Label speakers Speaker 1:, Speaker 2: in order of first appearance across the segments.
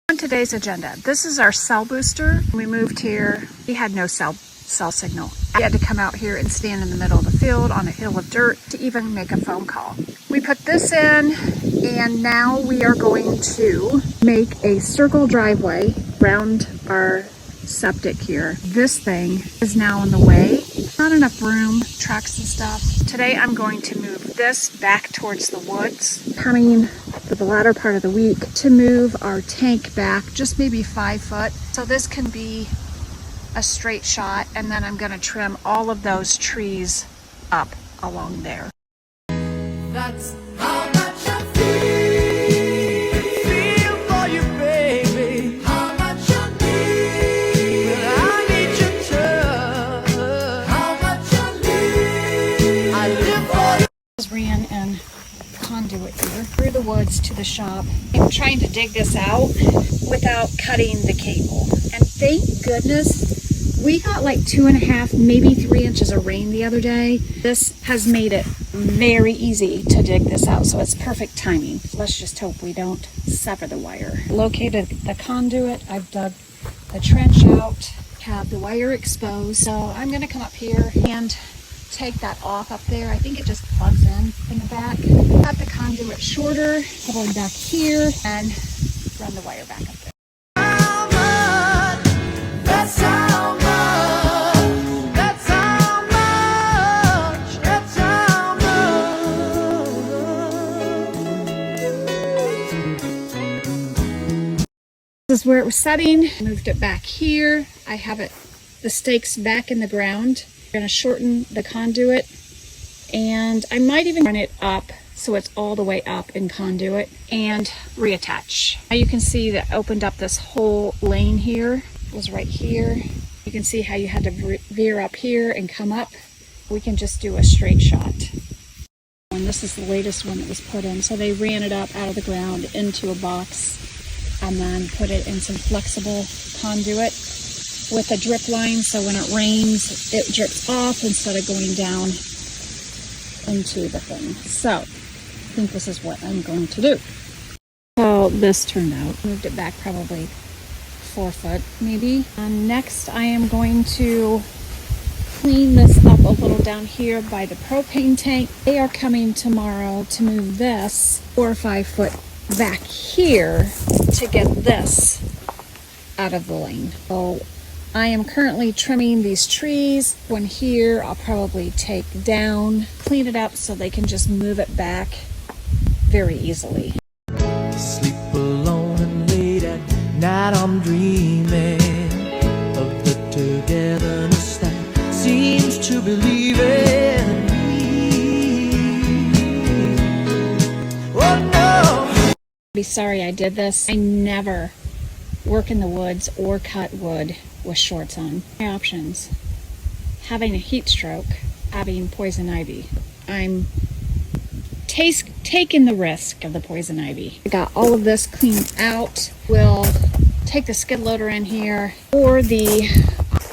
Speaker 1: On today's agenda, this is our cell booster. When we moved here, we had no cell signal. I had to come out here and stand in the middle of the field on a hill of dirt to even make a phone call. We put this in, and now we are going to make a circle driveway around our septic here. This thing is now in the way. Not enough room, trucks and stuff. Today I'm going to move this back towards the woods. Coming for the latter part of the week to move our tank back just maybe 5 foot. So this can be a straight shot, and then I'm going to trim all of those trees up along there.
Speaker 2: That's how much I feel for you, baby. How much I need. Well, I need your touch. How much I live for you.
Speaker 1: Just ran in conduit here through the woods to the shop. I'm trying to dig this out without cutting the cable. And thank goodness we got like 2.5, maybe 3 inches of rain the other day. This has made it very easy to dig this out, so it's perfect timing. Let's just hope we don't sever the wire. Located the conduit. I've dug the trench out, have the wire exposed. So I'm gonna come up here and take that off up there. I think it just plugs in the back. Cut the conduit shorter, going back here, and run the wire back up there.
Speaker 2: How much? That's how much. That's how much. That's how much.
Speaker 1: This is where it was setting. Moved it back here. I have the stakes back in the ground. I'm going to shorten the conduit, and I might even run it up so it's all the way up in conduit and reattach. Now you can see that opened up this whole lane here. It was right here. You can see how you had to veer up here and come up. We can just do a straight shot. And this is the latest one that was put in. So they ran it up out of the ground into a box and then put it in some flexible conduit with a drip line, so when it rains, it drips off instead of going down into the thing. So I think this is what I'm going to do. So this turned out. Moved it back probably 4 foot maybe. Next I am going to clean this up a little down here by the propane tank. They are coming tomorrow to move this 4 or 5 foot back here to get this out of the lane. So I am currently trimming these trees. One here I'll probably take down, clean it up so they can just move it back very easily.
Speaker 2: Sleep alone and late at night I'm dreaming of the togetherness that seems to believe in me. Oh no!
Speaker 1: Be sorry I did this. I never work in the woods or cut wood with shorts on. My options: having a heat stroke, having poison ivy. I'm taking the risk of the poison ivy. I got all of this cleaned out. We'll take the skid loader in here or the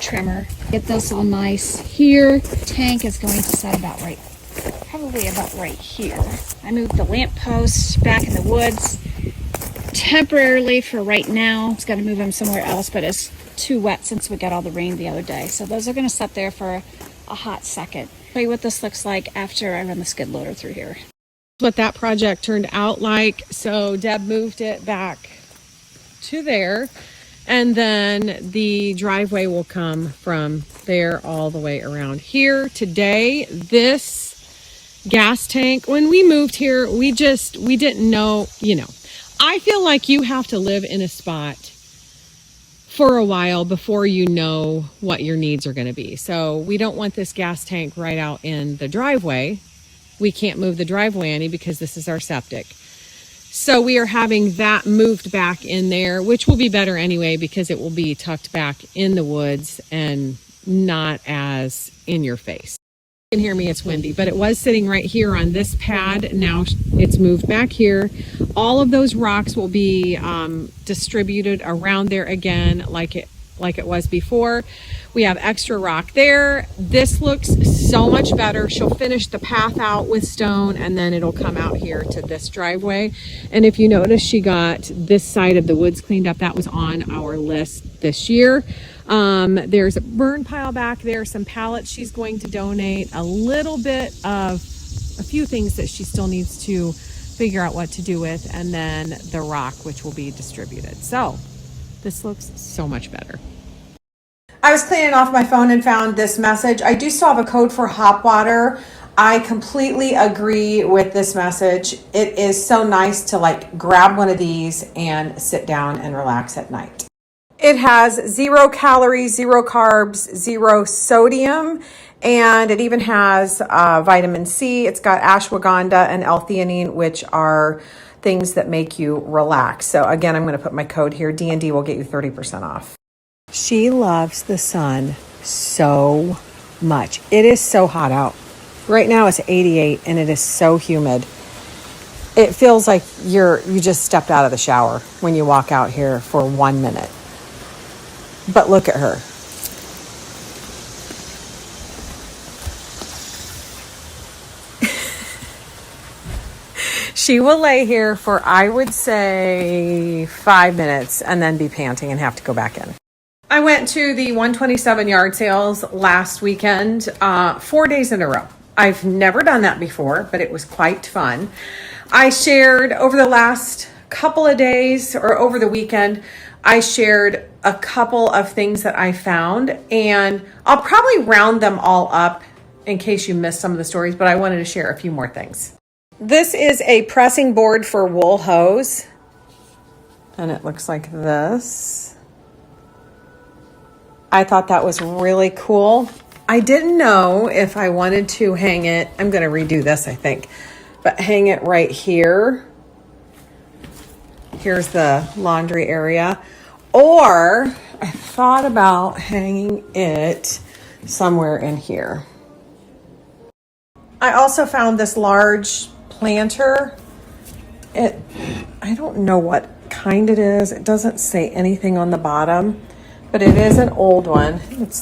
Speaker 1: trimmer. Get this all nice here. The tank is going to set probably about right here. I moved the lamp posts back in the woods temporarily for right now. It's got to move them somewhere else, but it's too wet since we got all the rain the other day. So those are going to sit there for a hot second. Show you what this looks like after I run the skid loader through here.
Speaker 3: What that project turned out like. So Deb moved it back to there, and then the driveway will come from there all the way around here. Today, this gas tank, when we moved here, we didn't know, I feel like you have to live in a spot for a while before you know what your needs are going to be. So we don't want this gas tank right out in the driveway. We can't move the driveway any because this is our septic. So we are having that moved back in there, which will be better anyway because it will be tucked back in the woods and not as in your face. You can hear me, it's windy, but it was sitting right here on this pad. Now it's moved back here. All of those rocks will be distributed around there again like it was before. We have extra rock there. This looks so much better. She'll finish the path out with stone, and then it'll come out here to this driveway. And if you notice, she got this side of the woods cleaned up. That was on our list this year. There's a burn pile back there, some pallets she's going to donate, a little bit of a few things that she still needs to figure out what to do with, and then the rock, which will be distributed. So this looks so much better.
Speaker 4: I was cleaning off my phone and found this message. I do still have a code for hot water. I completely agree with this message. It is so nice to like grab one of these and sit down and relax at night. It has 0 calories, 0 carbs, 0 sodium, and it even has vitamin C. It's got ashwagandha and L-theanine, which are things that make you relax. So again, I'm going to put my code here. D&D will get you 30% off. She loves the sun so much. It is so hot out. Right now it's 88 and it is so humid. It feels like you just stepped out of the shower when you walk out here for 1 minute. But look at her. She will lay here for, I would say, 5 minutes and then be panting and have to go back in. I went to the 127 yard sales last weekend, 4 days in a row. I've never done that before, but it was quite fun. I shared over the last couple of days, or over the weekend, I shared a couple of things that I found, and I'll probably round them all up in case you missed some of the stories, but I wanted to share a few more things. This is a pressing board for wool hose, and it looks like this. I thought that was really cool. I didn't know if I wanted to hang it. I'm going to redo this, I think, but hang it right here. Here's the laundry area. Or I thought about hanging it somewhere in here. I also found this large planter. I don't know what kind it is. It doesn't say anything on the bottom, but it is an old one.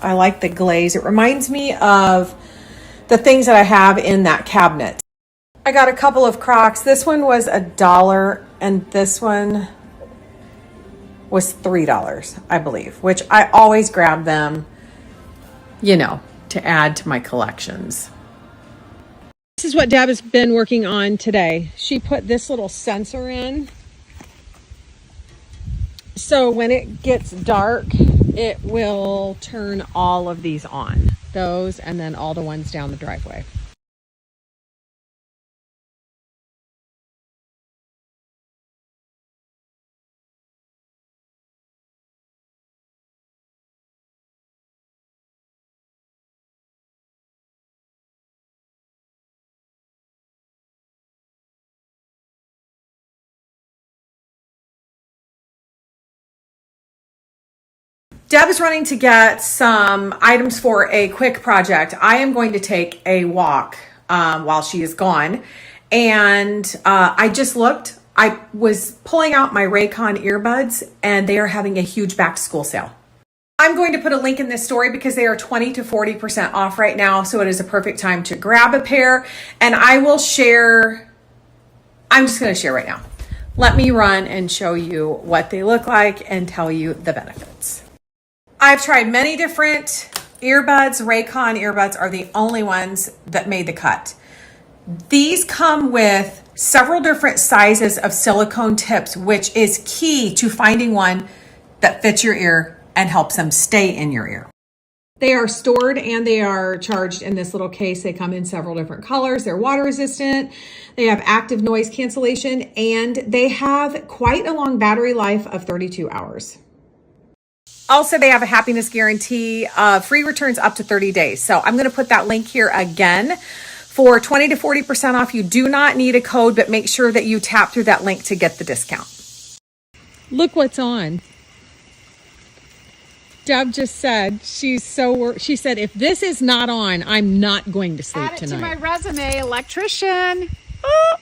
Speaker 4: I like the glaze. It reminds me of the things that I have in that cabinet. I got a couple of Crocs. This one was $1 and this one was $3, I believe, which I always grab them, you know, to add to my collections.
Speaker 3: This is what Deb has been working on today. She put this little sensor in. So when it gets dark, it will turn all of these on. Those and then all the ones down the driveway.
Speaker 4: Deb is running to get some items for a quick project. I am going to take a walk while she is gone. And I just looked. I was pulling out my Raycon earbuds and they are having a huge back to school sale. I'm going to put a link in this story because they are 20 to 40% off right now. So it is a perfect time to grab a pair. And I will share, I'm just going to share right now. Let me run and show you what they look like and tell you the benefits. I've tried many different earbuds. Raycon earbuds are the only ones that made the cut. These come with several different sizes of silicone tips, which is key to finding one that fits your ear and helps them stay in your ear. They are stored and they are charged in this little case. They come in several different colors. They're water resistant. They have active noise cancellation and they have quite a long battery life of 32 hours. Also, they have a happiness guarantee, free returns up to 30 days. So I'm going to put that link here again. For 20 to 40% off, you do not need a code, but make sure that you tap through that link to get the discount.
Speaker 3: Look what's on. Deb just said she said, if this is not on, I'm not going to sleep
Speaker 1: Add it
Speaker 3: tonight.
Speaker 1: to my resume, electrician. Oh.